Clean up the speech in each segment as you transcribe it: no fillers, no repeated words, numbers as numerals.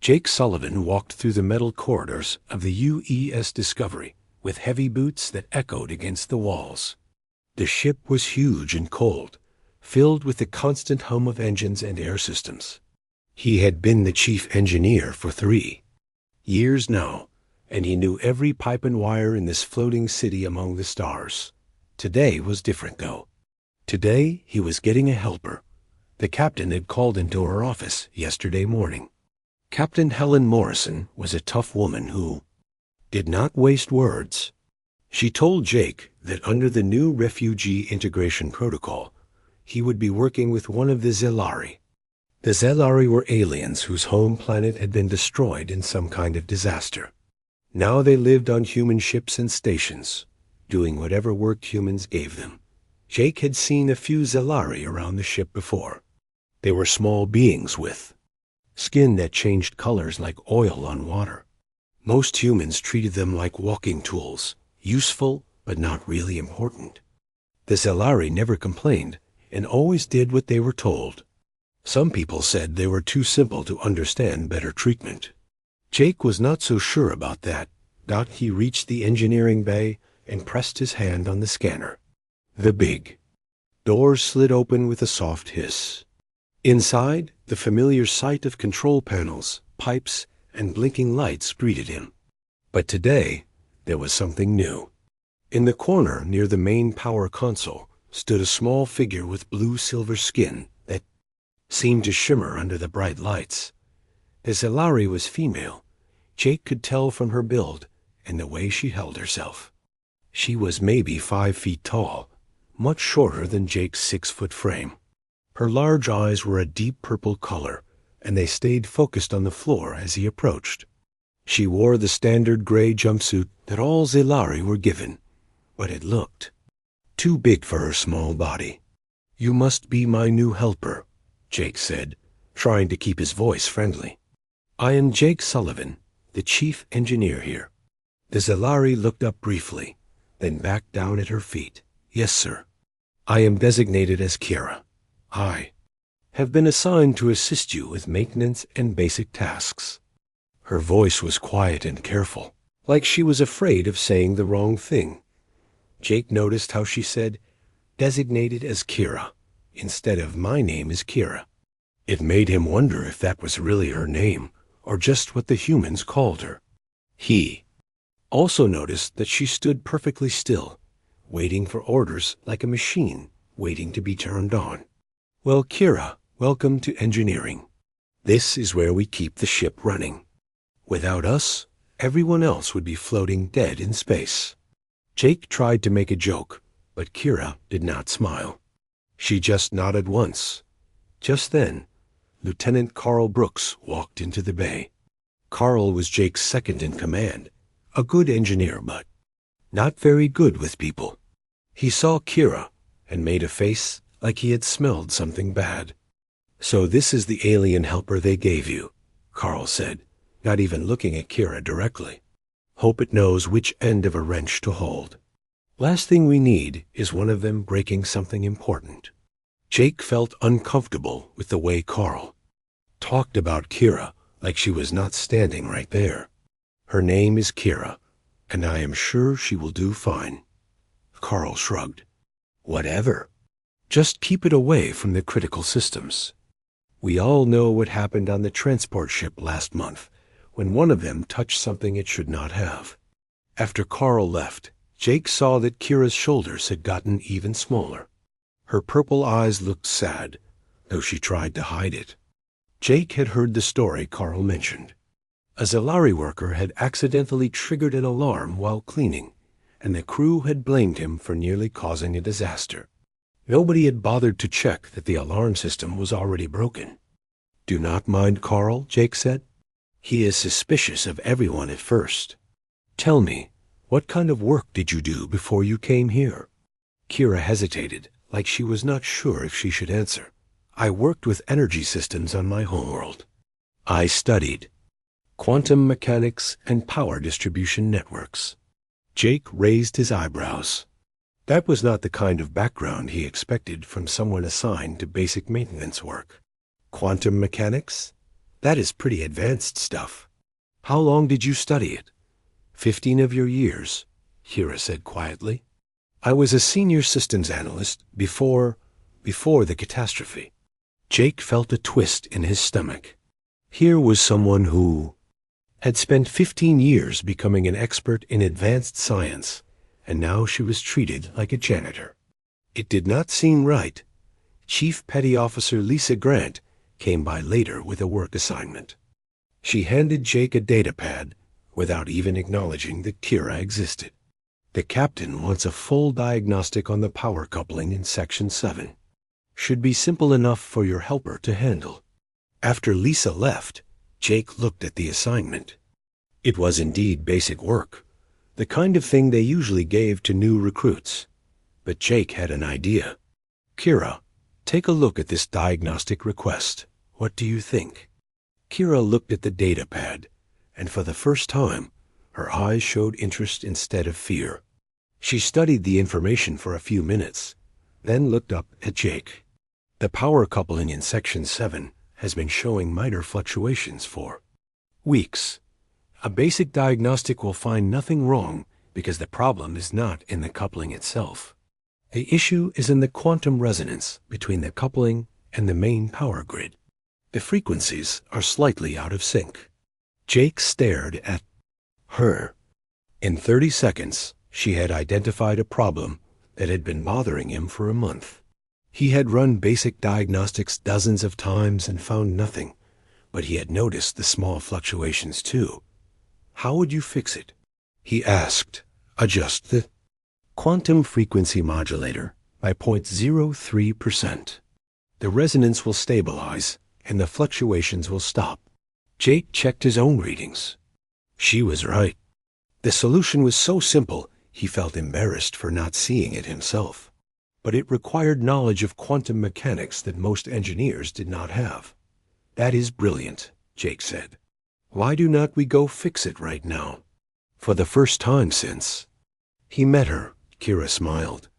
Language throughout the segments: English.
Jake Sullivan walked through the metal corridors of the UES Discovery with heavy boots that echoed against the walls. The ship was huge and cold, filled with the constant hum of engines and air systems. He had been the chief engineer for 3 years now, and he knew every pipe and wire in this floating city among the stars. Today was different, though. Today he was getting a helper. The captain had called into her office yesterday morning. Captain Helen Morrison was a tough woman who did not waste words. She told Jake that under the new refugee integration protocol, he would be working with one of the Zelari. The Zelari were aliens whose home planet had been destroyed in some kind of disaster. Now they lived on human ships and stations, doing whatever work humans gave them. Jake had seen a few Zelari around the ship before. They were small beings with skin that changed colors like oil on water. Most humans treated them like walking tools, useful but not really important. The Zelari never complained and always did what they were told. Some people said they were too simple to understand better treatment. Jake was not so sure about that. He reached the engineering bay and pressed his hand on the scanner. The big doors slid open with a soft hiss. Inside, the familiar sight of control panels, pipes, and blinking lights greeted him. But today, there was something new. In the corner near the main power console stood a small figure with blue-silver skin that seemed to shimmer under the bright lights. The Zelari was female. Jake could tell from her build and the way she held herself. She was maybe 5 feet tall, much shorter than Jake's 6-foot frame. Her large eyes were a deep purple color, and they stayed focused on the floor as he approached. She wore the standard gray jumpsuit that all Zelari were given, but it looked too big for her small body. "You must be my new helper," Jake said, trying to keep his voice friendly. "I am Jake Sullivan, the chief engineer here." The Zelari looked up briefly, then back down at her feet. "Yes, sir. I am designated as Kira. I have been assigned to assist you with maintenance and basic tasks." Her voice was quiet and careful, like she was afraid of saying the wrong thing. Jake noticed how she said, "designated as Kira," instead of "my name is Kira." It made him wonder if that was really her name, or just what the humans called her. He also noticed that she stood perfectly still, waiting for orders like a machine waiting to be turned on. "Well, Kira, welcome to engineering. This is where we keep the ship running. Without us, everyone else would be floating dead in space." Jake tried to make a joke, but Kira did not smile. She just nodded once. Just then, Lieutenant Carl Brooks walked into the bay. Carl was Jake's second in command, a good engineer, but not very good with people. He saw Kira and made a face like he had smelled something bad. "So this is the alien helper they gave you," Carl said, not even looking at Kira directly. "Hope it knows which end of a wrench to hold. Last thing we need is one of them breaking something important." Jake felt uncomfortable with the way Carl talked about Kira like she was not standing right there. "Her name is Kira, and I am sure she will do fine." Carl shrugged. "Whatever. Just keep it away from the critical systems. We all know what happened on the transport ship last month, when one of them touched something it should not have." After Carl left, Jake saw that Kira's shoulders had gotten even smaller. Her purple eyes looked sad, though she tried to hide it. Jake had heard the story Carl mentioned. A Zelari worker had accidentally triggered an alarm while cleaning, and the crew had blamed him for nearly causing a disaster. Nobody had bothered to check that the alarm system was already broken. "Do not mind Carl," Jake said. "He is suspicious of everyone at first. Tell me, what kind of work did you do before you came here?" Kira hesitated, like she was not sure if she should answer. "I worked with energy systems on my homeworld. I studied quantum mechanics and power distribution networks." Jake raised his eyebrows. That was not the kind of background he expected from someone assigned to basic maintenance work. Quantum mechanics? That is pretty advanced stuff. How long did you study it? 15 of your years, Kira said quietly. I was a senior systems analyst before the catastrophe. Jake felt a twist in his stomach. Here was someone who had spent 15 years becoming an expert in advanced science, and now she was treated like a janitor. It did not seem right. Chief Petty Officer Lisa Grant came by later with a work assignment. She handed Jake a datapad without even acknowledging that Kira existed. The captain wants a full diagnostic on the power coupling in Section 7. Should be simple enough for your helper to handle. After Lisa left, Jake looked at the assignment. It was indeed basic work, the kind of thing they usually gave to new recruits. But Jake had an idea. Kira, take a look at this diagnostic request. What do you think? Kira looked at the datapad, and for the first time, her eyes showed interest instead of fear. She studied the information for a few minutes, then looked up at Jake. The power coupling in Section 7 has been showing minor fluctuations for weeks. A basic diagnostic will find nothing wrong because the problem is not in the coupling itself. The issue is in the quantum resonance between the coupling and the main power grid. The frequencies are slightly out of sync. Jake stared at her. In 30 seconds, she had identified a problem that had been bothering him for a month. He had run basic diagnostics dozens of times and found nothing, but he had noticed the small fluctuations too. How would you fix it? He asked. Adjust the quantum frequency modulator by 0.03%. The resonance will stabilize and the fluctuations will stop. Jake checked his own readings. She was right. The solution was so simple, he felt embarrassed for not seeing it himself. But it required knowledge of quantum mechanics that most engineers did not have. That is brilliant, Jake said. Why do not we go fix it right now? For the first time since he met her, Kira smiled.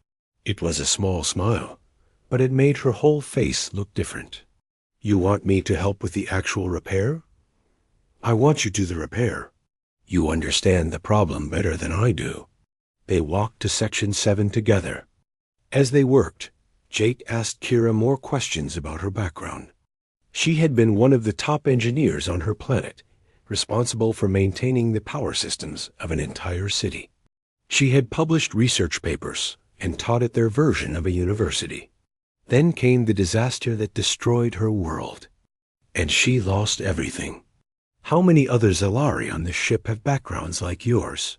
It was a small smile, but it made her whole face look different. You want me to help with the actual repair? I want you to do the repair. You understand the problem better than I do. They walked to Section 7 together. As they worked, Jake asked Kira more questions about her background. She had been one of the top engineers on her planet, responsible for maintaining the power systems of an entire city. She had published research papers and taught at their version of a university. Then came the disaster that destroyed her world, and she lost everything. How many other Zalari on this ship have backgrounds like yours?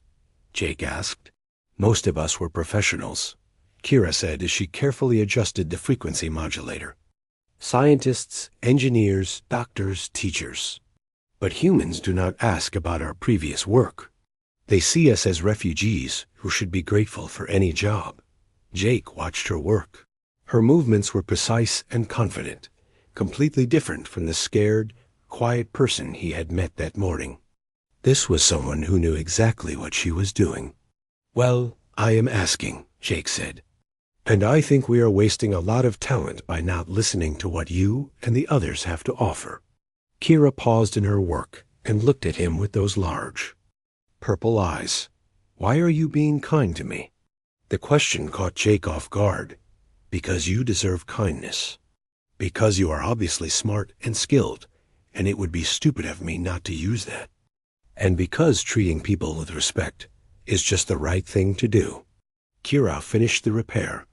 Jake asked. Most of us were professionals, Kira said as she carefully adjusted the frequency modulator. Scientists, engineers, doctors, teachers. But humans do not ask about our previous work. They see us as refugees who should be grateful for any job. Jake watched her work. Her movements were precise and confident, completely different from the scared, quiet person he had met that morning. This was someone who knew exactly what she was doing. Well, I am asking, Jake said. And I think we are wasting a lot of talent by not listening to what you and the others have to offer. Kira paused in her work and looked at him with those large, purple eyes. Why are you being kind to me? The question caught Jake off guard. Because you deserve kindness. Because you are obviously smart and skilled, and it would be stupid of me not to use that. And because treating people with respect is just the right thing to do. Kira finished the repair,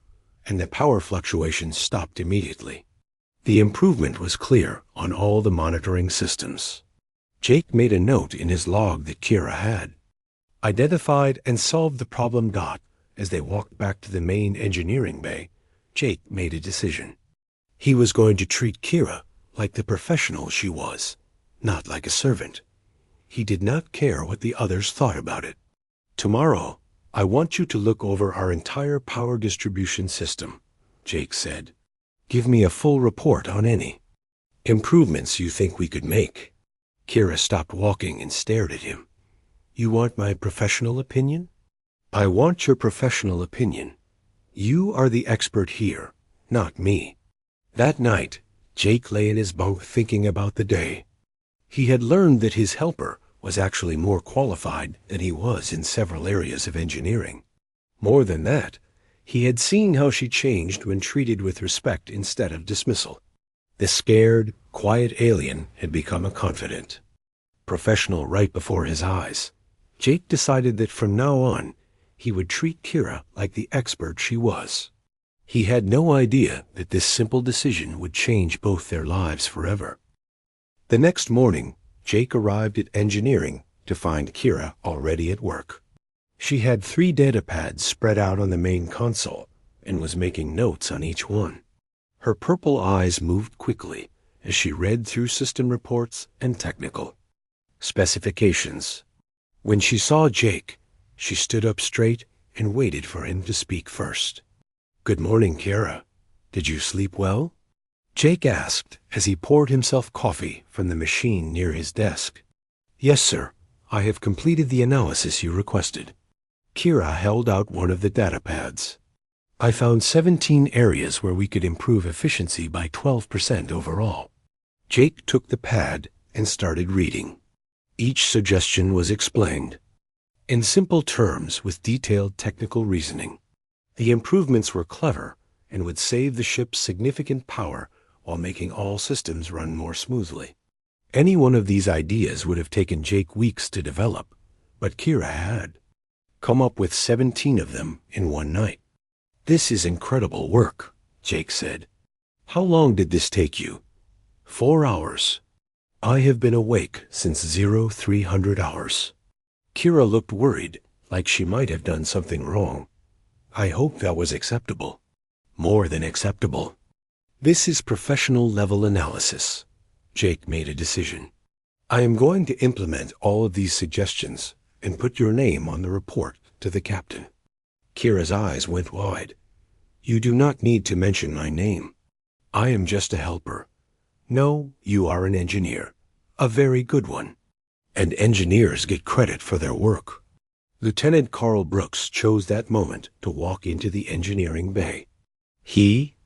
and the power fluctuations stopped immediately. The improvement was clear on all the monitoring systems. Jake made a note in his log that Kira had identified and solved the problem. As they walked back to the main engineering bay, Jake made a decision. He was going to treat Kira like the professional she was, not like a servant. He did not care what the others thought about it. Tomorrow, I want you to look over our entire power distribution system, Jake said. Give me a full report on any improvements you think we could make. Kira stopped walking and stared at him. You want my professional opinion? I want your professional opinion. You are the expert here, not me. That night, Jake lay in his bunk thinking about the day. He had learned that his helper was actually more qualified than he was in several areas of engineering. More than that, he had seen how she changed when treated with respect instead of dismissal. The scared, quiet alien had become a confident professional right before his eyes. Jake decided that from now on, he would treat Kira like the expert she was. He had no idea that this simple decision would change both their lives forever. The next morning, Jake arrived at engineering to find Kira already at work. She had 3 data pads spread out on the main console and was making notes on each one. Her purple eyes moved quickly as she read through system reports and technical specifications. When she saw Jake, she stood up straight and waited for him to speak first. "Good morning, Kira. Did you sleep well?" Jake asked as he poured himself coffee from the machine near his desk. "Yes, sir. I have completed the analysis you requested." Kira held out one of the data pads. "I found 17 areas where we could improve efficiency by 12% overall." Jake took the pad and started reading. Each suggestion was explained in simple terms with detailed technical reasoning. The improvements were clever and would save the ship significant power while making all systems run more smoothly. Any one of these ideas would have taken Jake weeks to develop, but Kira had come up with 17 of them in one night. "This is incredible work," Jake said. "How long did this take you?" 4 hours. I have been awake since 0300 hours. Kira looked worried, like she might have done something wrong. "I hope that was acceptable." "More than acceptable. This is professional level analysis." Jake made a decision. "I am going to implement all of these suggestions and put your name on the report to the captain." Kira's eyes went wide. "You do not need to mention my name. I am just a helper. No, you are an engineer, a very good one. And engineers get credit for their work." Lieutenant Carl Brooks chose that moment to walk into the engineering bay. He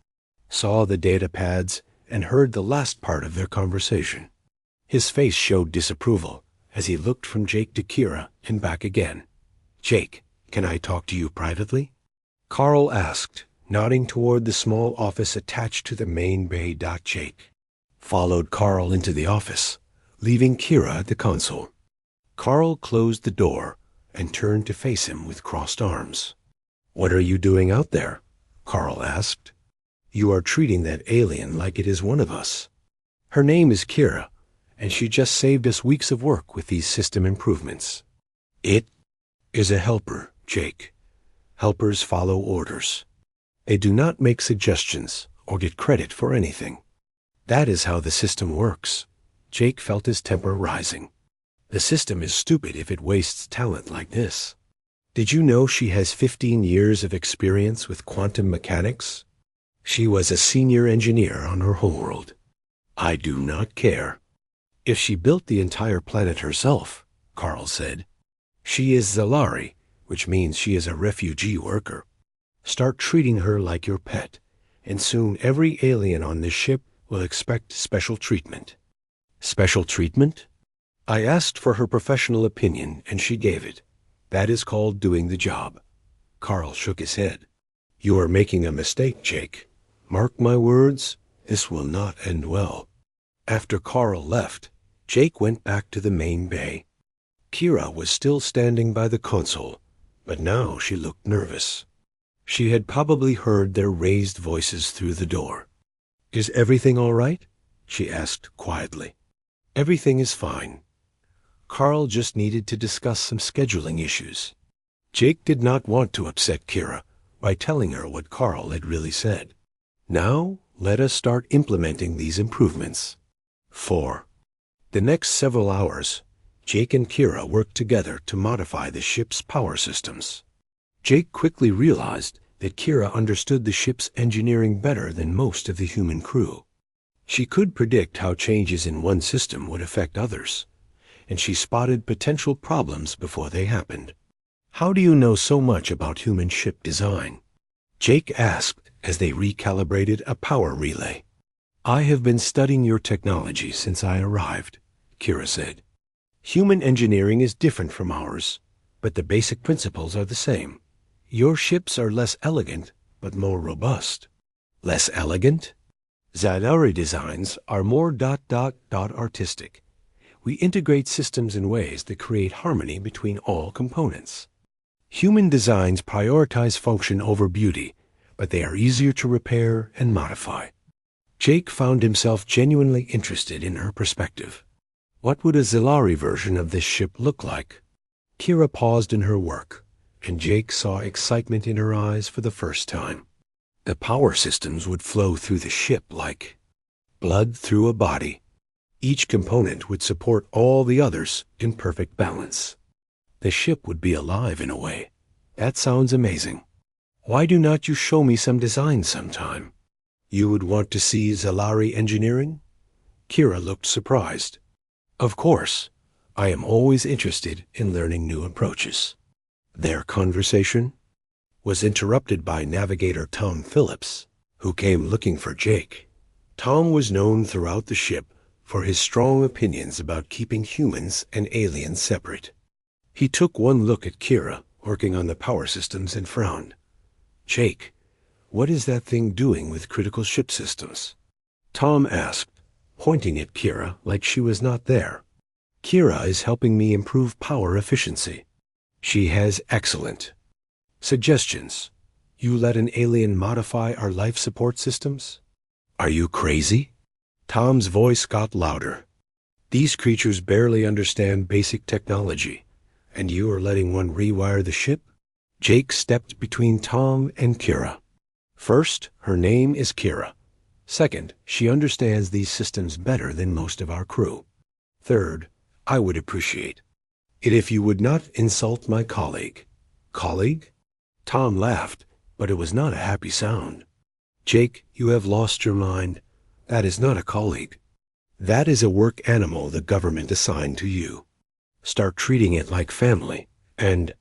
saw the data pads and heard the last part of their conversation. His face showed disapproval as he looked from Jake to Kira and back again. "Jake, can I talk to you privately?" Carl asked, nodding toward the small office attached to the main bay. Jake followed Carl into the office, leaving Kira at the console. Carl closed the door and turned to face him with crossed arms. "What are you doing out there?" Carl asked. "You are treating that alien like it is one of us. Her name is Kira, and she just saved us weeks of work with these system improvements." "It is a helper, Jake. Helpers follow orders. They do not make suggestions or get credit for anything. That is how the system works." Jake felt his temper rising. The system is stupid if it wastes talent like this. "Did you know she has 15 years of experience with quantum mechanics? She was a senior engineer on her homeworld." "I do not care." "If she built the entire planet herself," Carl said. "She is Zalari, which means she is a refugee worker. Start treating her like your pet, and soon every alien on this ship will expect special treatment." "Special treatment?" "I asked for her professional opinion, and she gave it. That is called doing the job." Carl shook his head. "You are making a mistake, Jake. Mark my words, this will not end well." After Carl left, Jake went back to the main bay. Kira was still standing by the console, but now she looked nervous. She had probably heard their raised voices through the door. "Is everything all right?" she asked quietly. "Everything is fine." Carl just needed to discuss some scheduling issues. Jake did not want to upset Kira by telling her what Carl had really said. "Now, let us start implementing these improvements." 4. The next several hours, Jake and Kira worked together to modify the ship's power systems. Jake quickly realized that Kira understood the ship's engineering better than most of the human crew. She could predict how changes in one system would affect others, and she spotted potential problems before they happened. "How do you know so much about human ship design?" Jake asked as they recalibrated a power relay. "I have been studying your technology since I arrived," Kira said. Human engineering is different from ours, but the basic principles are the same. Your ships are less elegant, but more robust. Less elegant? Zalari designs are more ... artistic. We integrate systems in ways that create harmony between all components. Human designs prioritize function over beauty, but they are easier to repair and modify. Jake found himself genuinely interested in her perspective. What would a Zalari version of this ship look like? Kira paused in her work, and Jake saw excitement in her eyes for the first time. The power systems would flow through the ship like blood through a body. Each component would support all the others in perfect balance. The ship would be alive in a way. That sounds amazing. Why do not you show me some designs sometime? You would want to see Zalari engineering? Kira looked surprised. Of course. I am always interested in learning new approaches. Their conversation was interrupted by navigator Tom Phillips, who came looking for Jake. Tom was known throughout the ship for his strong opinions about keeping humans and aliens separate. He took one look at Kira working on the power systems and frowned. Jake, what is that thing doing with critical ship systems? Tom asked, pointing at Kira like she was not there. Kira is helping me improve power efficiency. She has excellent suggestions. You let an alien modify our life support systems? Are you crazy? Tom's voice got louder. These creatures barely understand basic technology, and you are letting one rewire the ship? Jake stepped between Tom and Kira. First, her name is Kira. Second, she understands these systems better than most of our crew. Third, I would appreciate it if you would not insult my colleague. Colleague? Tom laughed, but it was not a happy sound. Jake, you have lost your mind. That is not a colleague. That is a work animal the government assigned to you. Start treating it like family, and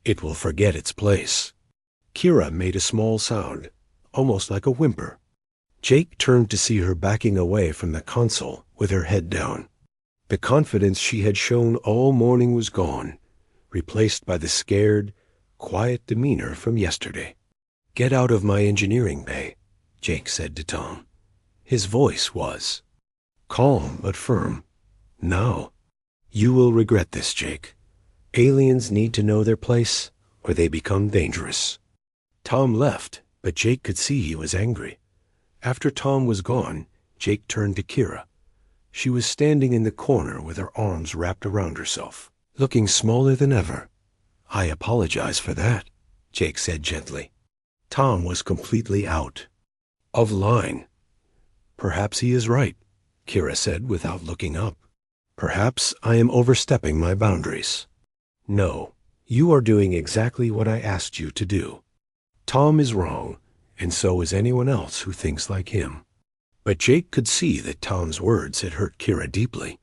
it will forget its place. Kira made a small sound, almost like a whimper. Jake turned to see her backing away from the console with her head down. The confidence she had shown all morning was gone, replaced by the scared, quiet demeanor from yesterday. Get out of my engineering bay, Jake said to Tom. His voice was calm but firm. No. You will regret this, Jake. Aliens need to know their place, or they become dangerous. Tom left, but Jake could see he was angry. After Tom was gone, Jake turned to Kira. She was standing in the corner with her arms wrapped around herself, looking smaller than ever. I apologize for that, Jake said gently. Tom was completely out of line. Perhaps he is right, Kira said without looking up. Perhaps I am overstepping my boundaries. No, you are doing exactly what I asked you to do. Tom is wrong, and so is anyone else who thinks like him. But Jake could see that Tom's words had hurt Kira deeply.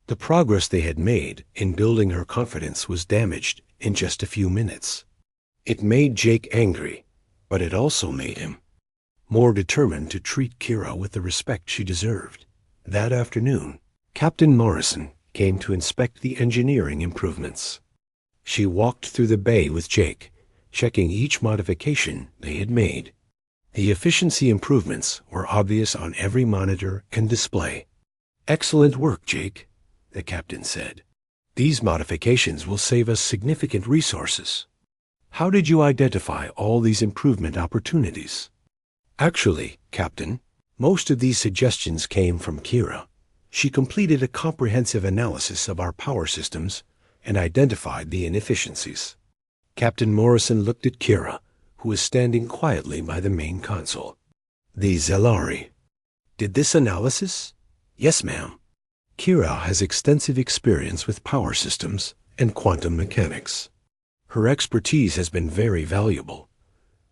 The progress they had made in building her confidence was damaged in just a few minutes. It made Jake angry, but it also made him more determined to treat Kira with the respect she deserved. That afternoon, Captain Morrison came to inspect the engineering improvements. She walked through the bay with Jake, checking each modification they had made. The efficiency improvements were obvious on every monitor and display. Excellent work, Jake, the captain said. These modifications will save us significant resources. How did you identify all these improvement opportunities? Actually, Captain, most of these suggestions came from Kira. She completed a comprehensive analysis of our power systems and identified the inefficiencies. Captain Morrison looked at Kira, who was standing quietly by the main console. The Zalari did this analysis? Yes, ma'am. Kira has extensive experience with power systems and quantum mechanics. Her expertise has been very valuable.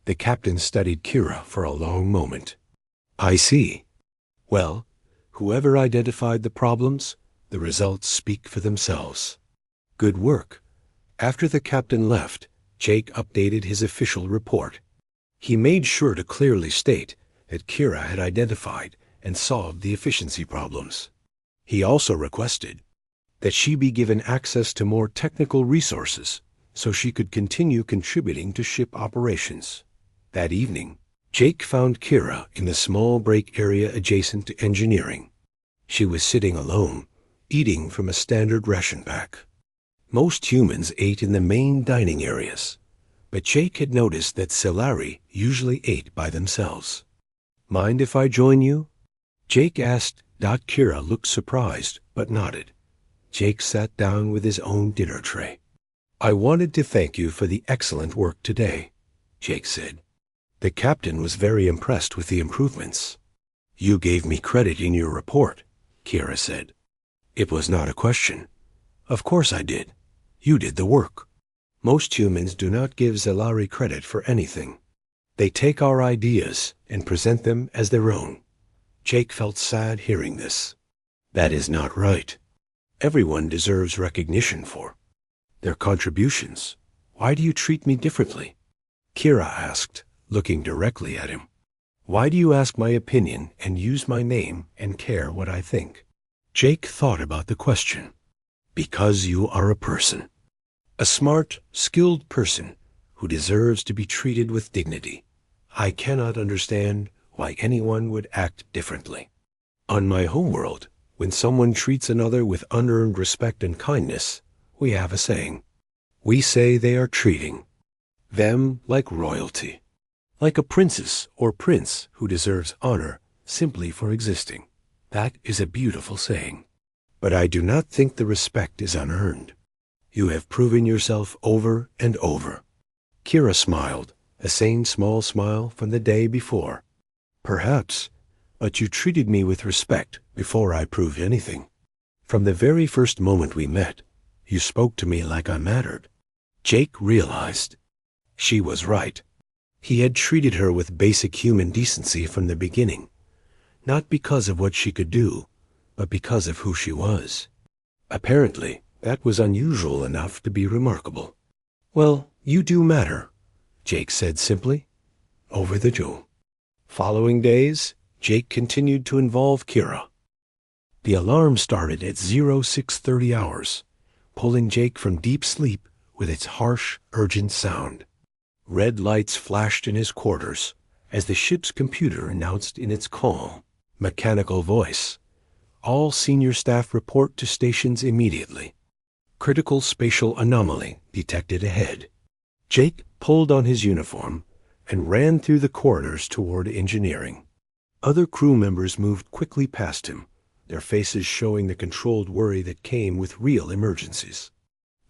The captain studied Kira for a long moment. I see. Well, whoever identified the problems, the results speak for themselves. Good work. After the captain left, Jake updated his official report. He made sure to clearly state that Kira had identified and solved the efficiency problems. He also requested that she be given access to more technical resources so she could continue contributing to ship operations. That evening, Jake found Kira in the small break area adjacent to engineering. She was sitting alone, eating from a standard ration pack. Most humans ate in the main dining areas, but Jake had noticed that Silari usually ate by themselves. "Mind if I join you?" Jake asked. Kira looked surprised, but nodded. Jake sat down with his own dinner tray. "I wanted to thank you for the excellent work today," Jake said. "The captain was very impressed with the improvements." "You gave me credit in your report," Kira said. "It was not a question. Of course I did. You did the work. Most humans do not give Zalari credit for anything. They take our ideas and present them as their own." Jake felt sad hearing this. "That is not right. Everyone deserves recognition for their contributions. Why do you treat me differently?" Kira asked, looking directly at him. "Why do you ask my opinion and use my name and care what I think?" Jake thought about the question. "Because you are a person. A smart, skilled person who deserves to be treated with dignity. I cannot understand why anyone would act differently. On my homeworld, when someone treats another with unearned respect and kindness, we have a saying. We say they are treating them like royalty, like a princess or prince who deserves honor simply for existing. That is a beautiful saying. But I do not think the respect is unearned. You have proven yourself over and over." Kira smiled, a same small smile from the day before. "Perhaps, but you treated me with respect before I proved anything. From the very first moment we met, you spoke to me like I mattered." Jake realized she was right. He had treated her with basic human decency from the beginning, not because of what she could do, but because of who she was. Apparently, that was unusual enough to be remarkable. "Well, you do matter," Jake said simply. Over the door. Following days, Jake continued to involve Kira. The alarm started at 0630 hours, pulling Jake from deep sleep with its harsh, urgent sound. Red lights flashed in his quarters as the ship's computer announced in its calm, mechanical voice, "All senior staff report to stations immediately. Critical spatial anomaly detected ahead." Jake pulled on his uniform and ran through the corridors toward engineering. Other crew members moved quickly past him, their faces showing the controlled worry that came with real emergencies.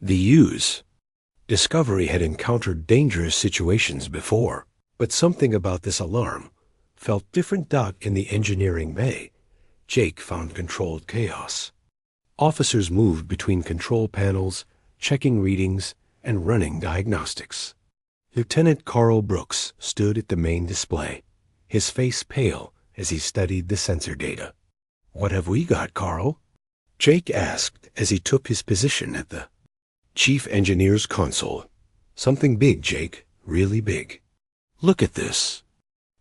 The U's. Discovery had encountered dangerous situations before, but something about this alarm felt different. In the engineering bay, Jake found controlled chaos. Officers moved between control panels, checking readings and running diagnostics. Lieutenant Carl Brooks stood at the main display, his face pale as he studied the sensor data. "What have we got, Carl?" Jake asked as he took his position at the chief engineer's console. "Something big, Jake, really big. Look at this."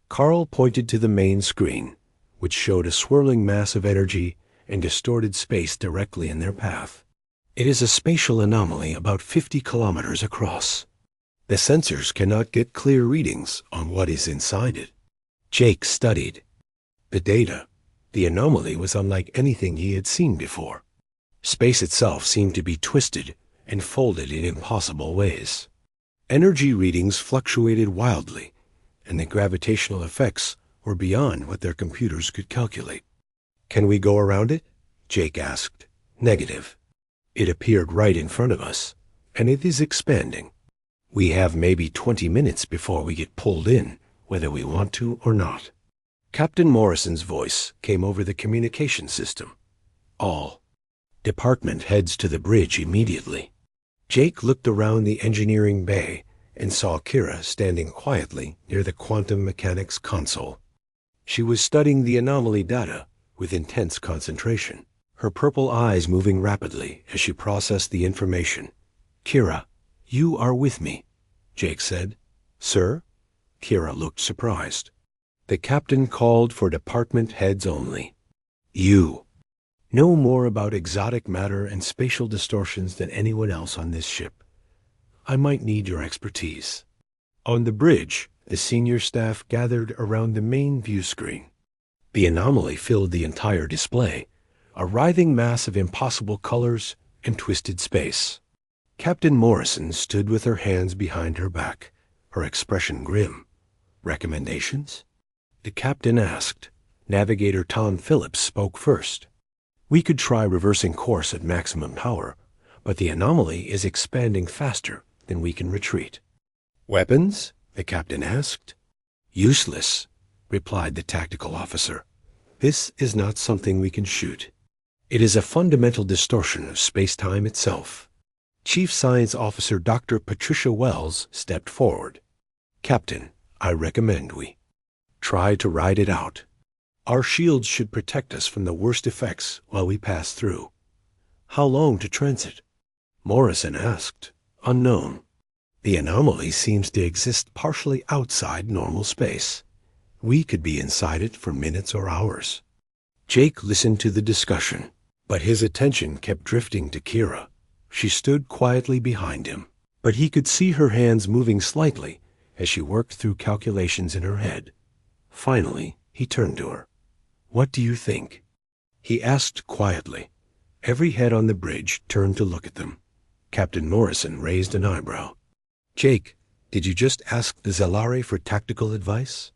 Carl pointed to the main screen, which showed a swirling mass of energy and distorted space directly in their path. "It is a spatial anomaly about 50 kilometers across. The sensors cannot get clear readings on what is inside it." Jake studied the data. The anomaly was unlike anything he had seen before. Space itself seemed to be twisted and folded in impossible ways. Energy readings fluctuated wildly, and the gravitational effects were beyond what their computers could calculate. "Can we go around it?" Jake asked. "Negative. It appeared right in front of us, and it is expanding. We have maybe 20 minutes before we get pulled in, whether we want to or not." Captain Morrison's voice came over the communication system. "All department heads to the bridge immediately." Jake looked around the engineering bay and saw Kira standing quietly near the quantum mechanics console. She was studying the anomaly data with intense concentration, her purple eyes moving rapidly as she processed the information. "Kira, you are with me," Jake said. "Sir?" Kira looked surprised. The captain called for department heads only. "You." know more about exotic matter and spatial distortions than anyone else on this ship. I might need your expertise." On the bridge, the senior staff gathered around the main view screen. The anomaly filled the entire display, a writhing mass of impossible colors and twisted space. Captain Morrison stood with her hands behind her back, her expression grim. "Recommendations?" the captain asked. Navigator Tom Phillips spoke first. "We could try reversing course at maximum power, but the anomaly is expanding faster than we can retreat." "Weapons?" the captain asked. "Useless," replied the tactical officer. "This is not something we can shoot. It is a fundamental distortion of space-time itself." Chief Science Officer Dr. Patricia Wells stepped forward. "Captain, I recommend we try to ride it out. Our shields should protect us from the worst effects while we pass through." "How long to transit?" Morrison asked. "Unknown. The anomaly seems to exist partially outside normal space. We could be inside it for minutes or hours." Jake listened to the discussion, but his attention kept drifting to Kira. She stood quietly behind him, but he could see her hands moving slightly as she worked through calculations in her head. Finally, he turned to her. "What do you think?" he asked quietly. Every head on the bridge turned to look at them. Captain Morrison raised an eyebrow. "Jake, did you just ask the Zelari for tactical advice?"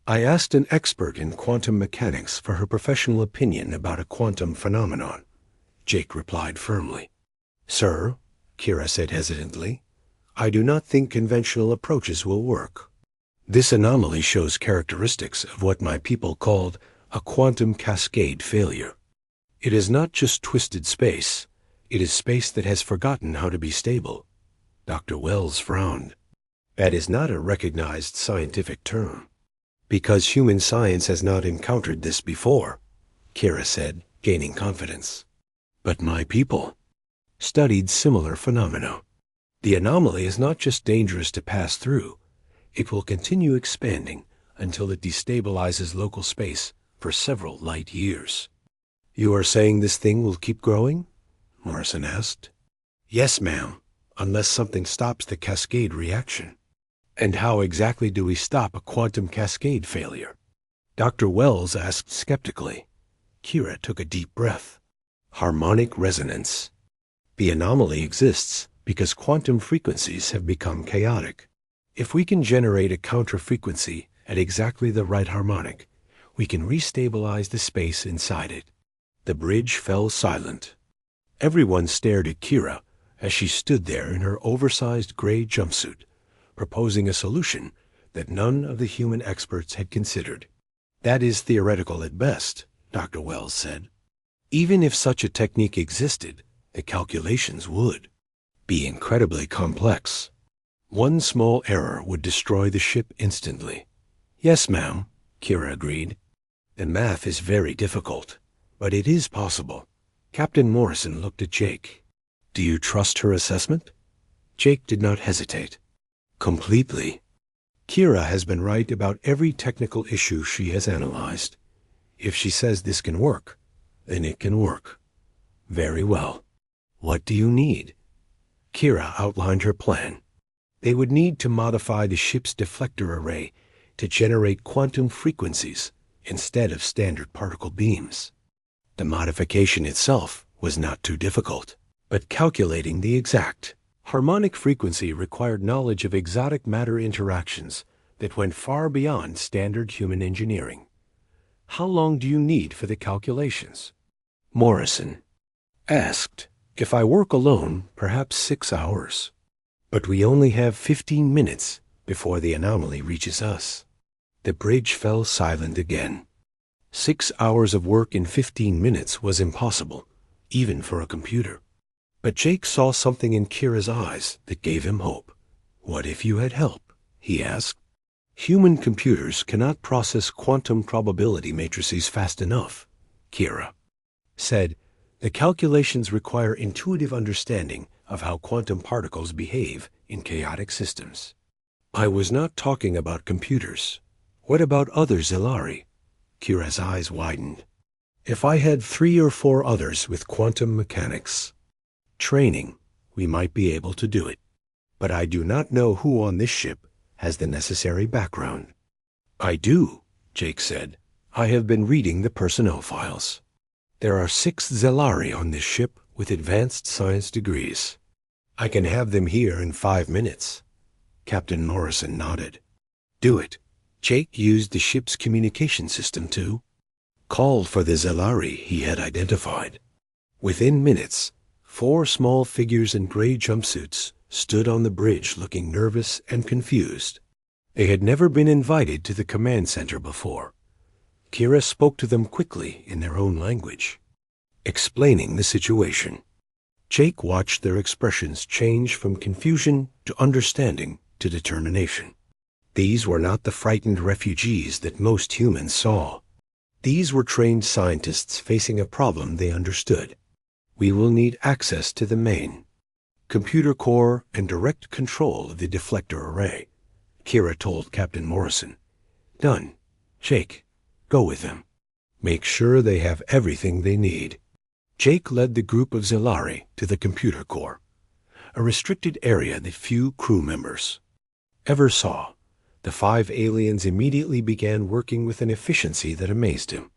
"I asked an expert in quantum mechanics for her professional opinion about a quantum phenomenon," Jake replied firmly. "Sir," Kira said hesitantly, "I do not think conventional approaches will work. This anomaly shows characteristics of what my people called a quantum cascade failure. It is not just twisted space. It is space that has forgotten how to be stable." Dr. Wells frowned. "That is not a recognized scientific term." "Because human science has not encountered this before," Kira said, gaining confidence. "But my people studied similar phenomena. The anomaly is not just dangerous to pass through. It will continue expanding until it destabilizes local space for several light years." "You are saying this thing will keep growing?" Morrison asked. "Yes, ma'am, unless something stops the cascade reaction." "And how exactly do we stop a quantum cascade failure?" Dr. Wells asked skeptically. Kira took a deep breath. "Harmonic resonance. The anomaly exists because quantum frequencies have become chaotic. If we can generate a counter-frequency at exactly the right harmonic, we can restabilize the space inside it." The bridge fell silent. Everyone stared at Kira as she stood there in her oversized gray jumpsuit, proposing a solution that none of the human experts had considered. "That is theoretical at best," Dr. Wells said. "Even if such a technique existed, the calculations would be incredibly complex. One small error would destroy the ship instantly." "Yes, ma'am," Kira agreed. "The math is very difficult, but it is possible." Captain Morrison looked at Jake. "Do you trust her assessment?" Jake did not hesitate. "Completely. Kira has been right about every technical issue she has analyzed. If she says this can work, then it can work." "Very well. What do you need?" Kira outlined her plan. They would need to modify the ship's deflector array to generate quantum frequencies instead of standard particle beams. The modification itself was not too difficult, but calculating the exact harmonic frequency required knowledge of exotic matter interactions that went far beyond standard human engineering. "How long do you need for the calculations?" Morrison asked. "If I work alone, perhaps 6 hours. But we only have 15 minutes before the anomaly reaches us." The bridge fell silent again. 6 hours of work in 15 minutes was impossible, even for a computer. But Jake saw something in Kira's eyes that gave him hope. "What if you had help?" he asked. "Human computers cannot process quantum probability matrices fast enough," Kira said. "The calculations require intuitive understanding of how quantum particles behave in chaotic systems." "I was not talking about computers. What about other Zelari?" Kira's eyes widened. If I had 3 or 4 others with quantum mechanics training, we might be able to do it. But I do not know who on this ship has the necessary background. I do, Jake said. I have been reading the personnel files. There are 6 Zelari on this ship with advanced science degrees. I can have them here in 5 minutes. Captain Morrison nodded. Do it. Jake used the ship's communication system to call for the Zelari he had identified. Within minutes, 4 small figures in gray jumpsuits stood on the bridge looking nervous and confused. They had never been invited to the command center before. Kira spoke to them quickly in their own language, explaining the situation. Jake watched their expressions change from confusion to understanding to determination. These were not the frightened refugees that most humans saw. These were trained scientists facing a problem they understood. We will need access to the main computer core and direct control of the deflector array, Kira told Captain Morrison. Done. Jake, go with them. Make sure they have everything they need. Jake led the group of Zelari to the computer core, a restricted area that few crew members ever saw. The 5 aliens immediately began working with an efficiency that amazed him.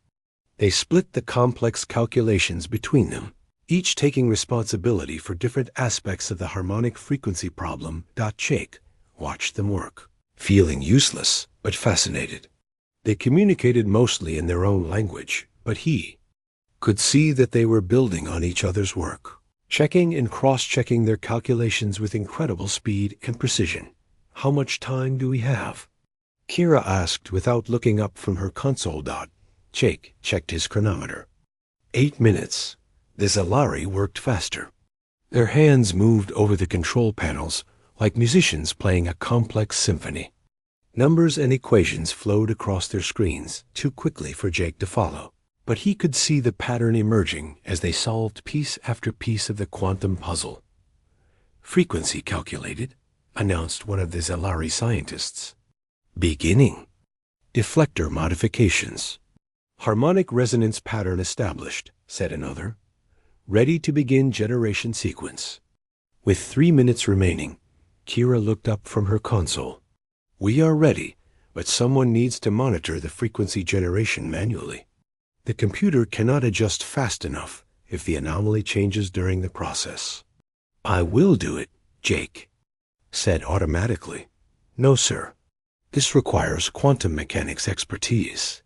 They split the complex calculations between them, each taking responsibility for different aspects of the harmonic frequency problem. Jake watched them work, feeling useless but fascinated. They communicated mostly in their own language, but he could see that they were building on each other's work, checking and cross-checking their calculations with incredible speed and precision. How much time do we have? Kira asked without looking up from her console. Jake checked his chronometer. 8 minutes. The Zelari worked faster. Their hands moved over the control panels like musicians playing a complex symphony. Numbers and equations flowed across their screens too quickly for Jake to follow, but he could see the pattern emerging as they solved piece after piece of the quantum puzzle. Frequency calculated, announced one of the Zelari scientists. Beginning. Deflector modifications. Harmonic resonance pattern established, said another. Ready to begin generation sequence. With 3 minutes remaining, Kira looked up from her console. We are ready, but someone needs to monitor the frequency generation manually. The computer cannot adjust fast enough if the anomaly changes during the process. I will do it, Jake said automatically. No, sir. This requires quantum mechanics expertise.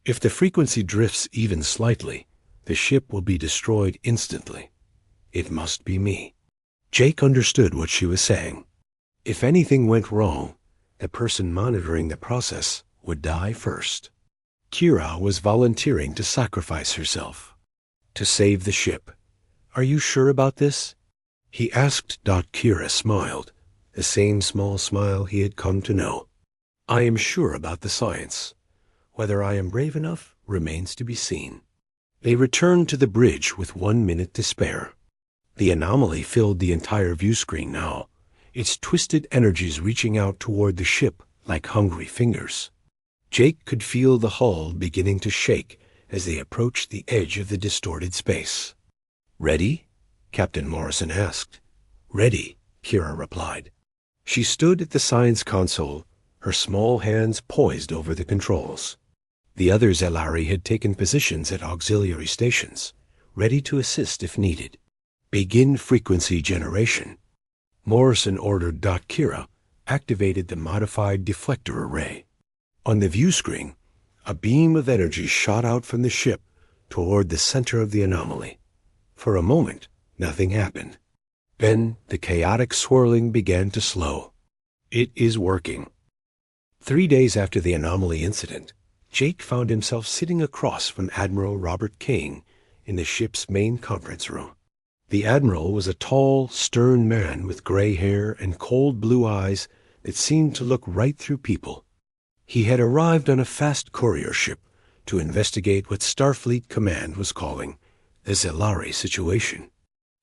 If the frequency drifts even slightly, the ship will be destroyed instantly. It must be me. Jake understood what she was saying. If anything went wrong, the person monitoring the process would die first. Kira was volunteering to sacrifice herself to save the ship. Are you sure about this? He asked. Kira smiled, the same small smile he had come to know. I am sure about the science. Whether I am brave enough remains to be seen. They returned to the bridge with 1 minute to spare. The anomaly filled the entire view screen now, its twisted energies reaching out toward the ship like hungry fingers. Jake could feel the hull beginning to shake as they approached the edge of the distorted space. Ready? Captain Morrison asked. Ready, Kira replied. She stood at the science console, her small hands poised over the controls. The other Zelari had taken positions at auxiliary stations, ready to assist if needed. Begin frequency generation. Morrison ordered. Kira activated the modified deflector array. On the view screen, a beam of energy shot out from the ship toward the center of the anomaly. For a moment, nothing happened. Then the chaotic swirling began to slow. It is working. 3 days after the anomaly incident, Jake found himself sitting across from Admiral Robert King in the ship's main conference room. The Admiral was a tall, stern man with gray hair and cold blue eyes that seemed to look right through people. He had arrived on a fast courier ship to investigate what Starfleet Command was calling the Zelari situation.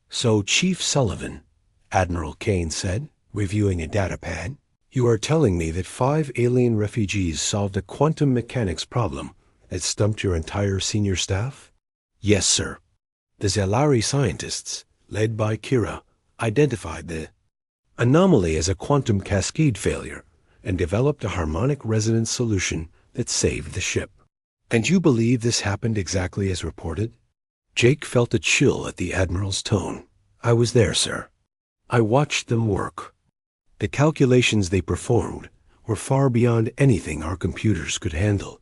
So, Chief Sullivan, Admiral Kane said, reviewing a data pad, you are telling me that 5 alien refugees solved a quantum mechanics problem that stumped your entire senior staff? Yes, sir. The Zelari scientists, led by Kira, identified the anomaly as a quantum cascade failure and developed a harmonic resonance solution that saved the ship. And you believe this happened exactly as reported? Jake felt a chill at the Admiral's tone. I was there, sir. I watched them work. The calculations they performed were far beyond anything our computers could handle.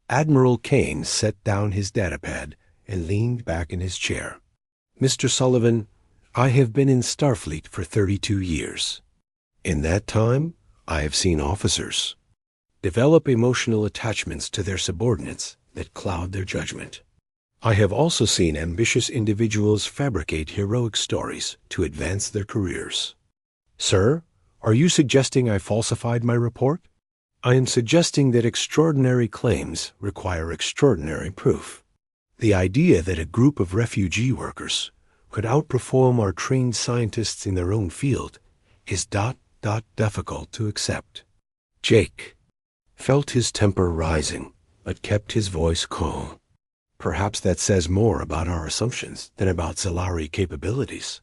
Admiral Kane set down his datapad and leaned back in his chair. Mr. Sullivan, I have been in Starfleet for 32 years. In that time, I have seen officers develop emotional attachments to their subordinates that cloud their judgment. I have also seen ambitious individuals fabricate heroic stories to advance their careers. Sir, are you suggesting I falsified my report? I am suggesting that extraordinary claims require extraordinary proof. The idea that a group of refugee workers could outperform our trained scientists in their own field is difficult to accept. Jake felt his temper rising, but kept his voice calm. Perhaps that says more about our assumptions than about Zelari capabilities.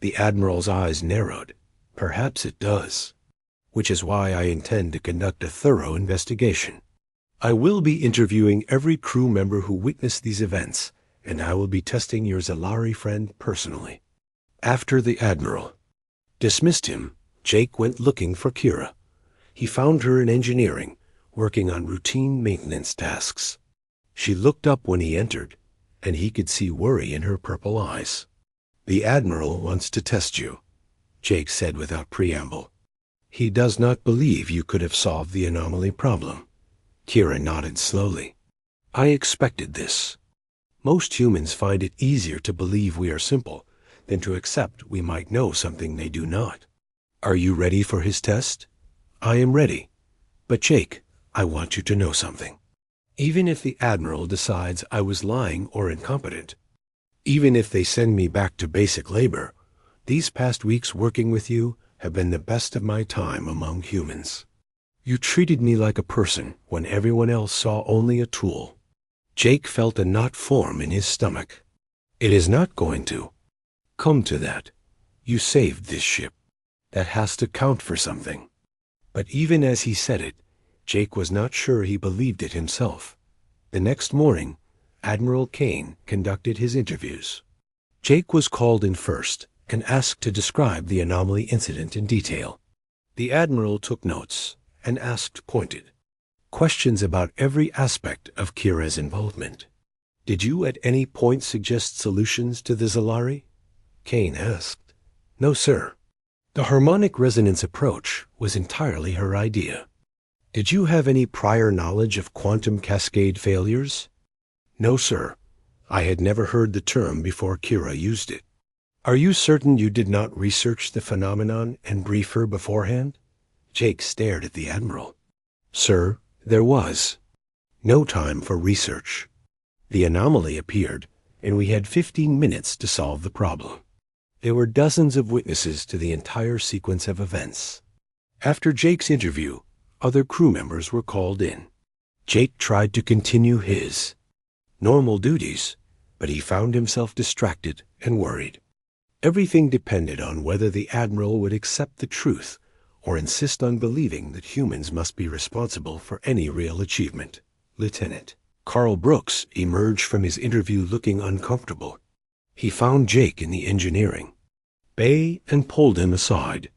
The Admiral's eyes narrowed. Perhaps it does. Which is why I intend to conduct a thorough investigation. I will be interviewing every crew member who witnessed these events, and I will be testing your Zelari friend personally. After the Admiral dismissed him, Jake went looking for Kira. He found her in engineering, working on routine maintenance tasks. She looked up when he entered, and he could see worry in her purple eyes. The Admiral wants to test you, Jake said without preamble. He does not believe you could have solved the anomaly problem. Kira nodded slowly. I expected this. Most humans find it easier to believe we are simple than to accept we might know something they do not. Are you ready for his test? I am ready. But Jake, I want you to know something. Even if the Admiral decides I was lying or incompetent, even if they send me back to basic labor, these past weeks working with you have been the best of my time among humans. You treated me like a person when everyone else saw only a tool. Jake felt a knot form in his stomach. It is not going to come to that. You saved this ship. That has to count for something. But even as he said it, Jake was not sure he believed it himself. The next morning, Admiral Kane conducted his interviews. Jake was called in first and asked to describe the anomaly incident in detail. The Admiral took notes and asked pointed questions about every aspect of Kira's involvement. Did you at any point suggest solutions to the Zelari? Kane asked. No, sir. The harmonic resonance approach was entirely her idea. Did you have any prior knowledge of quantum cascade failures? No, sir. I had never heard the term before Kira used it. Are you certain you did not research the phenomenon and brief her beforehand? Jake stared at the Admiral. Sir, there was no time for research. The anomaly appeared, and we had 15 minutes to solve the problem. There were dozens of witnesses to the entire sequence of events. After Jake's interview, other crew members were called in. Jake tried to continue his normal duties, but he found himself distracted and worried. Everything depended on whether the Admiral would accept the truth or insist on believing that humans must be responsible for any real achievement. Lieutenant Carl Brooks emerged from his interview looking uncomfortable. He found Jake in the engineering bay and pulled him aside.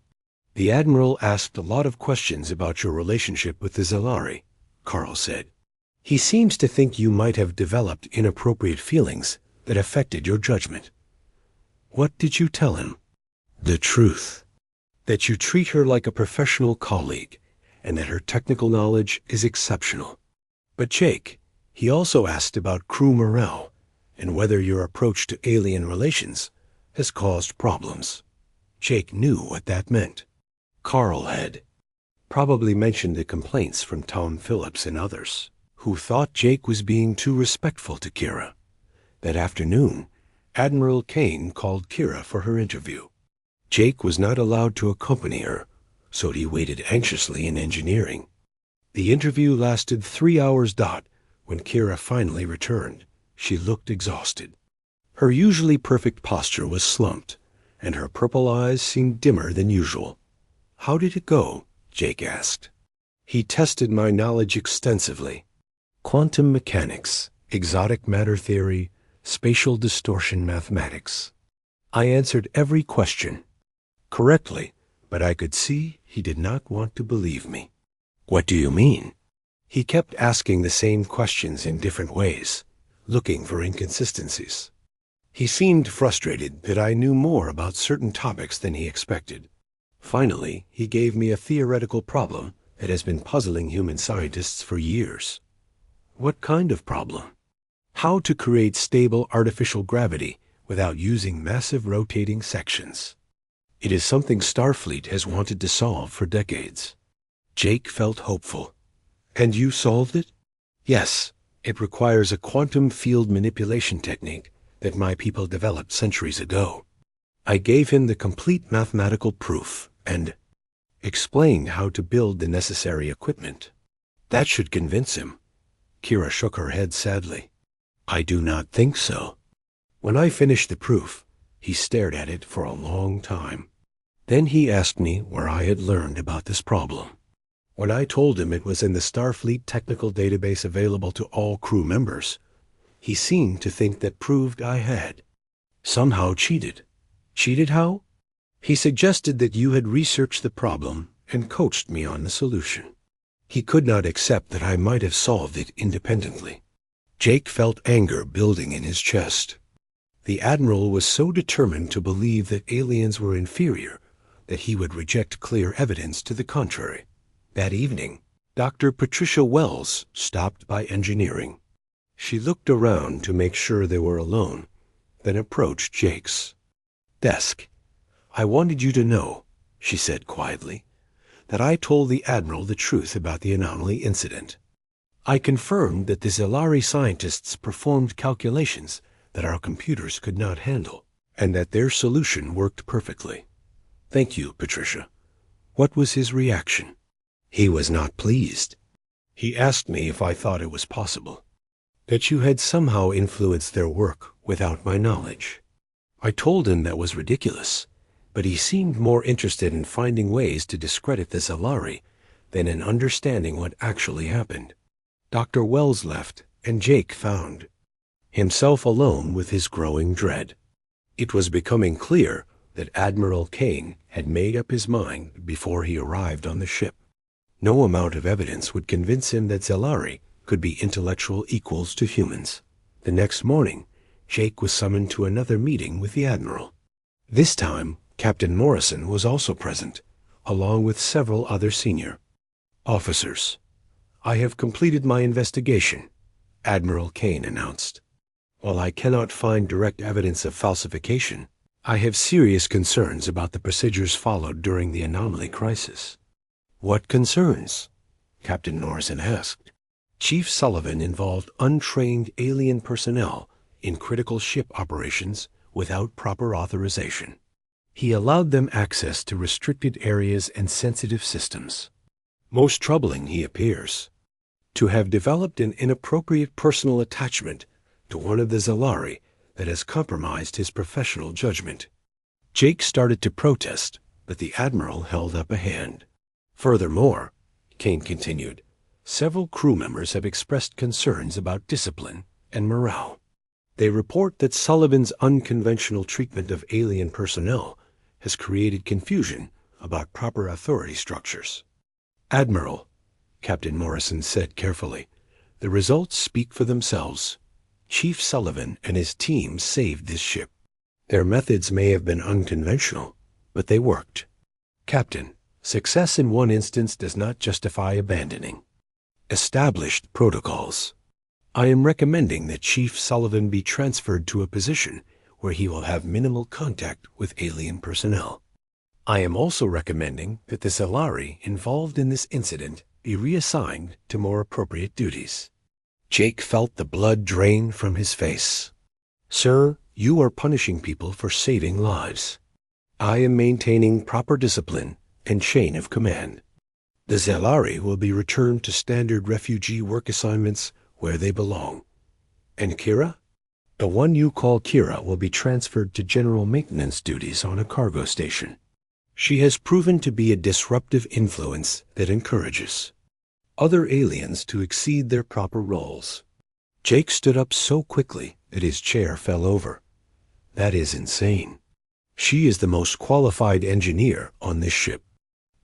The Admiral asked a lot of questions about your relationship with the Zelari, Carl said. He seems to think you might have developed inappropriate feelings that affected your judgment. What did you tell him? The truth. That you treat her like a professional colleague and that her technical knowledge is exceptional. But Jake, he also asked about crew morale and whether your approach to alien relations has caused problems. Jake knew what that meant. Carl had probably mentioned the complaints from Tom Phillips and others, who thought Jake was being too respectful to Kira. That afternoon, Admiral Kane called Kira for her interview. Jake was not allowed to accompany her, so he waited anxiously in engineering. The interview lasted 3 hours When Kira finally returned, she looked exhausted. Her usually perfect posture was slumped, and her purple eyes seemed dimmer than usual. "How did it go?" Jake asked. He tested my knowledge extensively. Quantum mechanics, exotic matter theory, spatial distortion mathematics. I answered every question correctly, but I could see he did not want to believe me. "What do you mean?" He kept asking the same questions in different ways, looking for inconsistencies. He seemed frustrated that I knew more about certain topics than he expected. Finally, he gave me a theoretical problem that has been puzzling human scientists for years. "What kind of problem?" "How to create stable artificial gravity without using massive rotating sections. It is something Starfleet has wanted to solve for decades." Jake felt hopeful. "And you solved it?" "Yes. It requires a quantum field manipulation technique that my people developed centuries ago." I gave him the complete mathematical proof and explained how to build the necessary equipment. That should convince him. Kira shook her head sadly. "I do not think so." When I finished the proof, he stared at it for a long time. Then he asked me where I had learned about this problem. When I told him it was in the Starfleet technical database available to all crew members, he seemed to think that proved I had somehow cheated. "Cheated how?" "He suggested that you had researched the problem and coached me on the solution." He could not accept that I might have solved it independently. Jake felt anger building in his chest. The Admiral was so determined to believe that aliens were inferior that he would reject clear evidence to the contrary. That evening, Dr. Patricia Wells stopped by engineering. She looked around to make sure they were alone, then approached Jake's desk. "I wanted you to know," she said quietly, "that I told the Admiral the truth about the anomaly incident. I confirmed that the Zellari scientists performed calculations that our computers could not handle, and that their solution worked perfectly." "Thank you, Patricia." "What was his reaction?" "He was not pleased. He asked me if I thought it was possible that you had somehow influenced their work without my knowledge. I told him that was ridiculous, but he seemed more interested in finding ways to discredit the Zellari than in understanding what actually happened." Dr. Wells left, and Jake found himself alone with his growing dread. It was becoming clear that Admiral Kane had made up his mind before he arrived on the ship. No amount of evidence would convince him that Zellari could be intellectual equals to humans. The next morning, Jake was summoned to another meeting with the Admiral. This time, Captain Morrison was also present, along with several other senior officers. "I have completed my investigation," Admiral Kane announced. "While I cannot find direct evidence of falsification, I have serious concerns about the procedures followed during the anomaly crisis." "What concerns?" Captain Morrison asked. "Chief Sullivan involved untrained alien personnel in critical ship operations without proper authorization. He allowed them access to restricted areas and sensitive systems. Most troubling, he appears to have developed an inappropriate personal attachment to one of the Zellari that has compromised his professional judgment." Jake started to protest, but the Admiral held up a hand. "Furthermore," Kane continued, "several crew members have expressed concerns about discipline and morale. They report that Sullivan's unconventional treatment of alien personnel has created confusion about proper authority structures." "Admiral," Captain Morrison said carefully, "the results speak for themselves. Chief Sullivan and his team saved this ship. Their methods may have been unconventional, but they worked. Captain, success in one instance does not justify abandoning established protocols. I am recommending that Chief Sullivan be transferred to a position where he will have minimal contact with alien personnel. I am also recommending that the Zellari involved in this incident be reassigned to more appropriate duties." Jake felt the blood drain from his face. "Sir, you are punishing people for saving lives. I am maintaining proper discipline and chain of command. The Zellari will be returned to standard refugee work assignments where they belong. And Kira? The one you call Kira will be transferred to general maintenance duties on a cargo station. She has proven to be a disruptive influence that encourages other aliens to exceed their proper roles. Jake stood up so quickly that his chair fell over. That is insane. She is the most qualified engineer on this ship.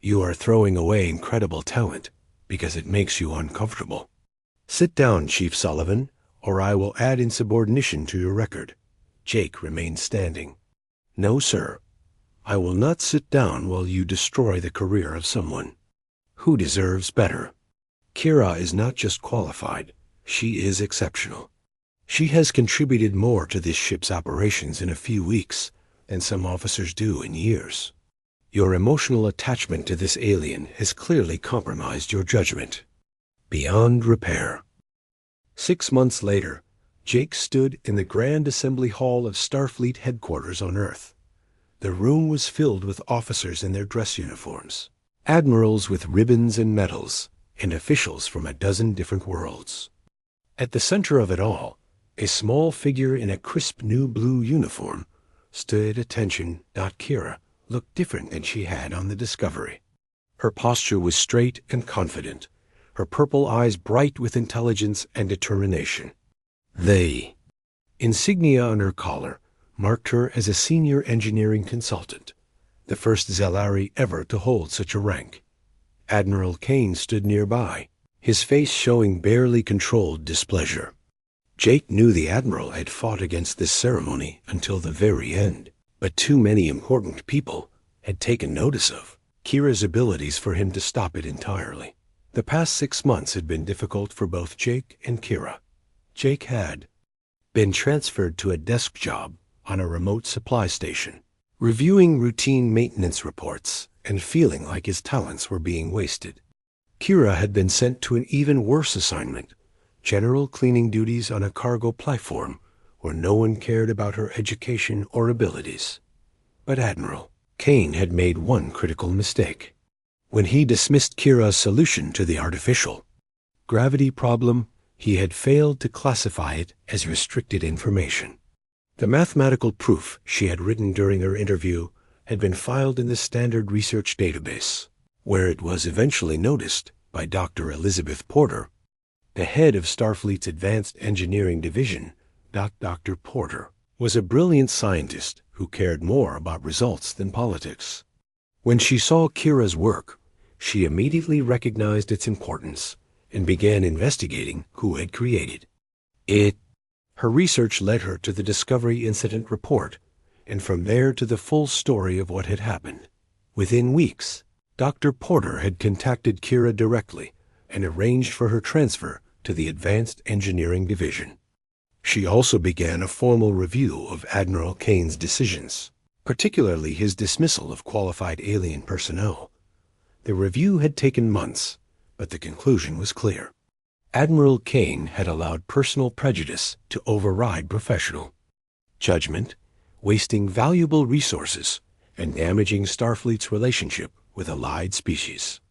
You are throwing away incredible talent because it makes you uncomfortable. Sit down, Chief Sullivan, or I will add insubordination to your record. Jake remained standing. No, sir. I will not sit down while you destroy the career of someone who deserves better. Kira is not just qualified, she is exceptional. She has contributed more to this ship's operations in a few weeks than some officers do in years. Your emotional attachment to this alien has clearly compromised your judgment beyond repair. 6 months later, Jake stood in the Grand Assembly Hall of Starfleet headquarters on Earth. The room was filled with officers in their dress uniforms, admirals with ribbons and medals, and officials from a dozen different worlds. At the center of it all, a small figure in a crisp new blue uniform stood at attention. Kira looked different than she had on the Discovery. Her posture was straight and confident, her purple eyes bright with intelligence and determination. The insignia on her collar marked her as a senior engineering consultant, the first Zelari ever to hold such a rank. Admiral Kane stood nearby, his face showing barely controlled displeasure. Jake knew the Admiral had fought against this ceremony until the very end, but too many important people had taken notice of Kira's abilities for him to stop it entirely. The past 6 months had been difficult for both Jake and Kira. Jake had been transferred to a desk job on a remote supply station, reviewing routine maintenance reports and feeling like his talents were being wasted. Kira had been sent to an even worse assignment, general cleaning duties on a cargo platform where no one cared about her education or abilities. But Admiral Kane had made one critical mistake. When he dismissed Kira's solution to the artificial gravity problem, he had failed to classify it as restricted information. The mathematical proof she had written during her interview had been filed in the Standard Research Database, where it was eventually noticed by Dr. Elizabeth Porter, the head of Starfleet's Advanced Engineering Division. Dr. Porter was a brilliant scientist who cared more about results than politics. When she saw Kira's work, she immediately recognized its importance and began investigating who had created it. Her research led her to the Discovery Incident Report, and from there to the full story of what had happened. Within weeks, Dr. Porter had contacted Kira directly and arranged for her transfer to the Advanced Engineering Division. She also began a formal review of Admiral Kane's decisions, particularly his dismissal of qualified alien personnel. The review had taken months, but the conclusion was clear. Admiral Kane had allowed personal prejudice to override professional judgment, wasting valuable resources and damaging Starfleet's relationship with allied species.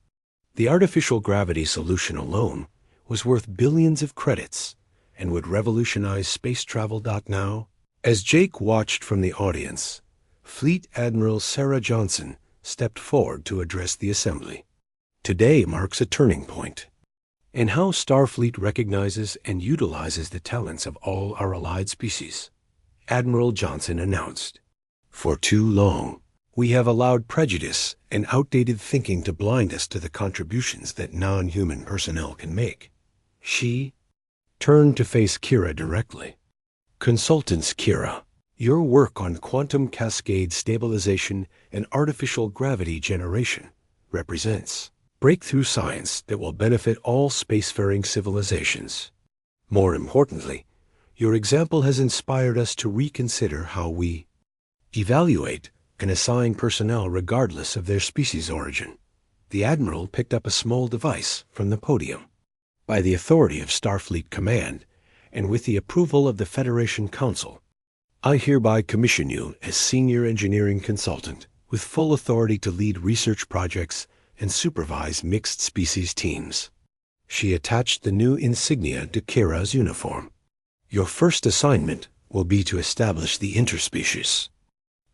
The artificial gravity solution alone was worth billions of credits and would revolutionize space travel. Now, as Jake watched from the audience, Fleet Admiral Sarah Johnson stepped forward to address the assembly. Today marks a turning point in how Starfleet recognizes and utilizes the talents of all our allied species. Admiral Johnson announced, "For too long, we have allowed prejudice and outdated thinking to blind us to the contributions that non-human personnel can make." She turned to face Kira directly. "Consultants Kira, your work on quantum cascade stabilization and artificial gravity generation represents breakthrough science that will benefit all spacefaring civilizations. More importantly, your example has inspired us to reconsider how we evaluate and assign personnel regardless of their species origin." The Admiral picked up a small device from the podium. "By the authority of Starfleet Command, and with the approval of the Federation Council, I hereby commission you as Senior Engineering Consultant with full authority to lead research projects and supervise mixed species teams." She attached the new insignia to Kira's uniform. Your first assignment will be to establish the Interspecies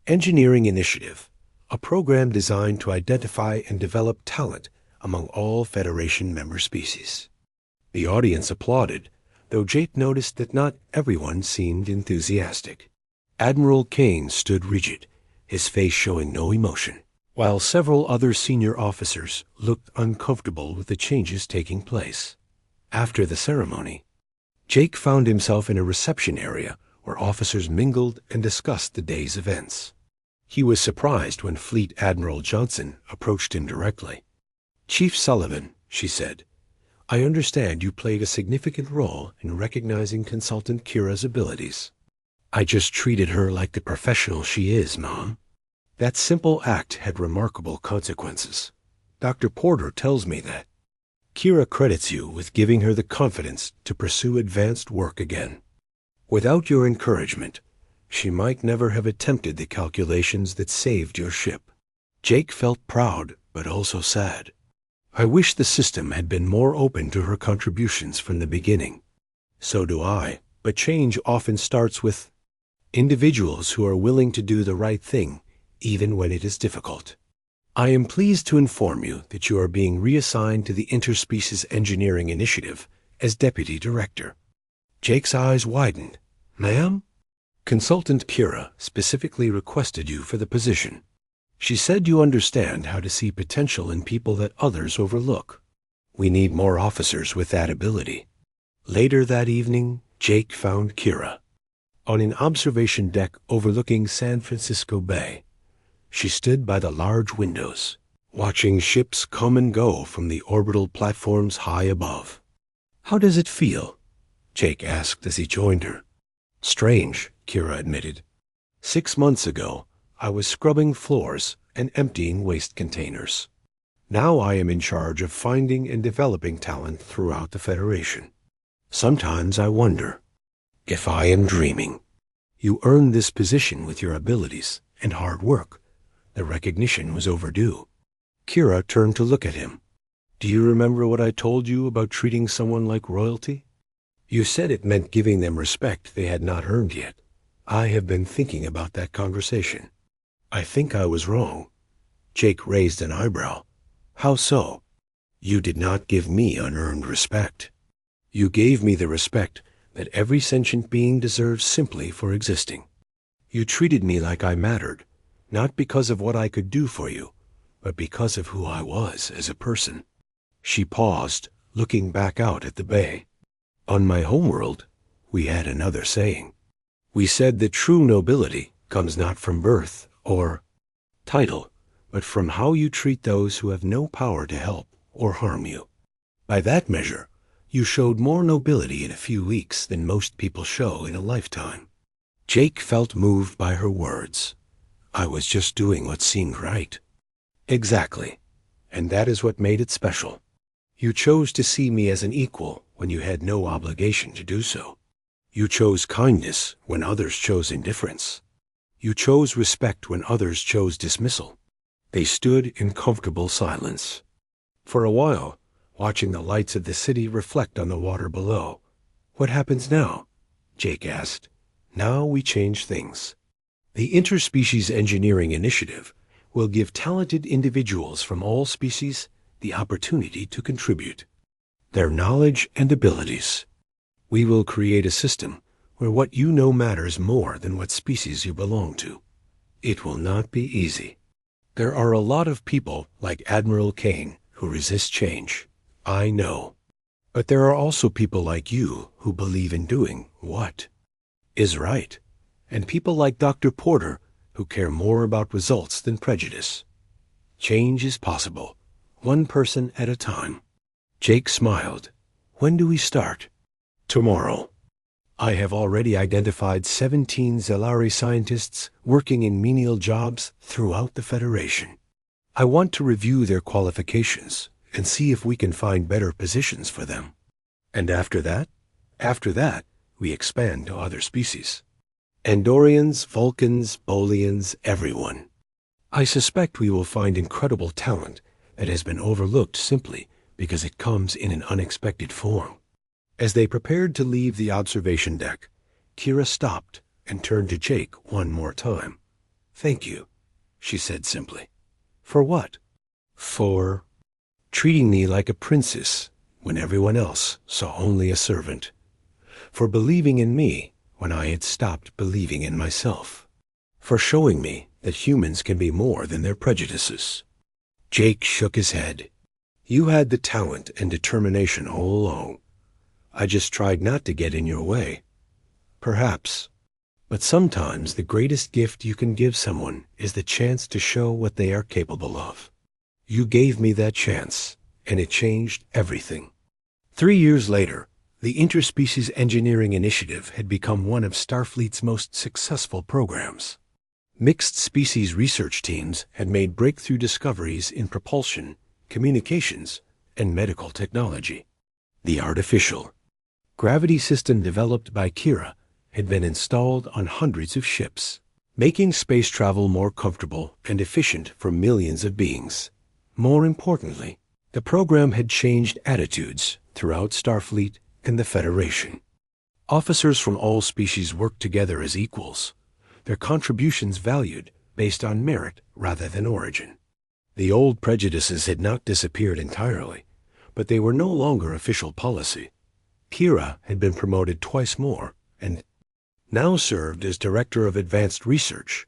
Engineering Initiative, a program designed to identify and develop talent among all Federation member species. The audience applauded, though Jake noticed that not everyone seemed enthusiastic. Admiral Kane stood rigid, his face showing no emotion, while several other senior officers looked uncomfortable with the changes taking place. After the ceremony, Jake found himself in a reception area where officers mingled and discussed the day's events. He was surprised when Fleet Admiral Johnson approached him directly. "Chief Sullivan," she said, "I understand you played a significant role in recognizing Consultant Kira's abilities." "I just treated her like the professional she is, Mom." That simple act had remarkable consequences. Dr. Porter tells me that. Kira credits you with giving her the confidence to pursue advanced work again. Without your encouragement, she might never have attempted the calculations that saved your ship. Jake felt proud, but also sad. I wish the system had been more open to her contributions from the beginning. So do I, but change often starts with individuals who are willing to do the right thing, even when it is difficult. I am pleased to inform you that you are being reassigned to the Interspecies Engineering Initiative as Deputy Director. Jake's eyes widened. "Ma'am?" "Consultant Kira specifically requested you for the position. She said you understand how to see potential in people that others overlook. We need more officers with that ability." Later that evening, Jake found Kira on an observation deck overlooking San Francisco Bay. She stood by the large windows, watching ships come and go from the orbital platforms high above. "How does it feel?" Jake asked as he joined her. "Strange," Kira admitted. 6 months ago, I was scrubbing floors and emptying waste containers. Now I am in charge of finding and developing talent throughout the Federation. Sometimes I wonder if I am dreaming. You earned this position with your abilities and hard work. The recognition was overdue. Kira turned to look at him. "Do you remember what I told you about treating someone like royalty? You said it meant giving them respect they had not earned yet. I have been thinking about that conversation. I think I was wrong." Jake raised an eyebrow. "How so?" "You did not give me unearned respect. You gave me the respect that every sentient being deserves simply for existing. You treated me like I mattered, not because of what I could do for you, but because of who I was as a person." She paused, looking back out at the bay. "On my homeworld, we had another saying. We said that true nobility comes not from birth or title, but from how you treat those who have no power to help or harm you. By that measure, you showed more nobility in a few weeks than most people show in a lifetime." Jake felt moved by her words. "I was just doing what seemed right." "Exactly. And that is what made it special. You chose to see me as an equal when you had no obligation to do so. You chose kindness when others chose indifference. You chose respect when others chose dismissal." They stood in comfortable silence. For a while, watching the lights of the city reflect on the water below. "What happens now?" Jake asked. "Now we change things. The Interspecies Engineering Initiative will give talented individuals from all species the opportunity to contribute their knowledge and abilities. We will create a system where what you know matters more than what species you belong to. It will not be easy. There are a lot of people like Admiral Kane who resist change. I know. But there are also people like you who believe in doing what is right, and people like Dr. Porter who care more about results than prejudice. Change is possible, one person at a time." Jake smiled. "When do we start?" "Tomorrow. I have already identified 17 Zelari scientists working in menial jobs throughout the Federation. I want to review their qualifications and see if we can find better positions for them. And after that? After that, we expand to other species. Andorians, Vulcans, Bolians, everyone. I suspect we will find incredible talent that has been overlooked simply because it comes in an unexpected form. As they prepared to leave the observation deck, Kira stopped and turned to Jake one more time. "Thank you," she said simply. "For what?" "For treating me like a princess when everyone else saw only a servant. For believing in me when I had stopped believing in myself. For showing me that humans can be more than their prejudices." Jake shook his head. "You had the talent and determination all along. I just tried not to get in your way. Perhaps. But sometimes the greatest gift you can give someone is the chance to show what they are capable of. You gave me that chance, and it changed everything." 3 years later, the Interspecies Engineering Initiative had become one of Starfleet's most successful programs. Mixed species research teams had made breakthrough discoveries in propulsion, communications, and medical technology. The artificial gravity system developed by Kira had been installed on hundreds of ships, making space travel more comfortable and efficient for millions of beings. More importantly, the program had changed attitudes throughout Starfleet and the Federation. Officers from all species worked together as equals, their contributions valued based on merit rather than origin. The old prejudices had not disappeared entirely, but they were no longer official policy. Kira had been promoted twice more and now served as Director of Advanced Research,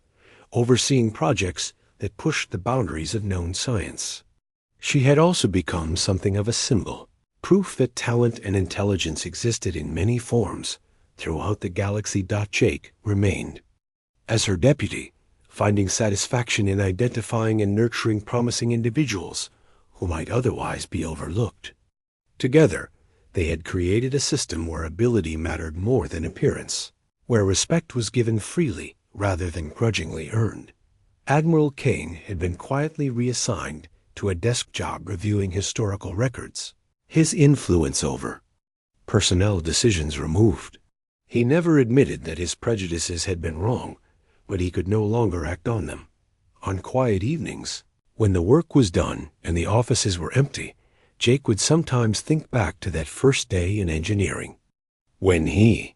overseeing projects that pushed the boundaries of known science. She had also become something of a symbol, proof that talent and intelligence existed in many forms throughout the galaxy. Jake remained. As her deputy, finding satisfaction in identifying and nurturing promising individuals who might otherwise be overlooked. Together, they had created a system where ability mattered more than appearance, where respect was given freely rather than grudgingly earned. Admiral Kane had been quietly reassigned to a desk job reviewing historical records, his influence over personnel decisions removed. He never admitted that his prejudices had been wrong, but he could no longer act on them. On quiet evenings, when the work was done and the offices were empty, Jake would sometimes think back to that first day in engineering, when he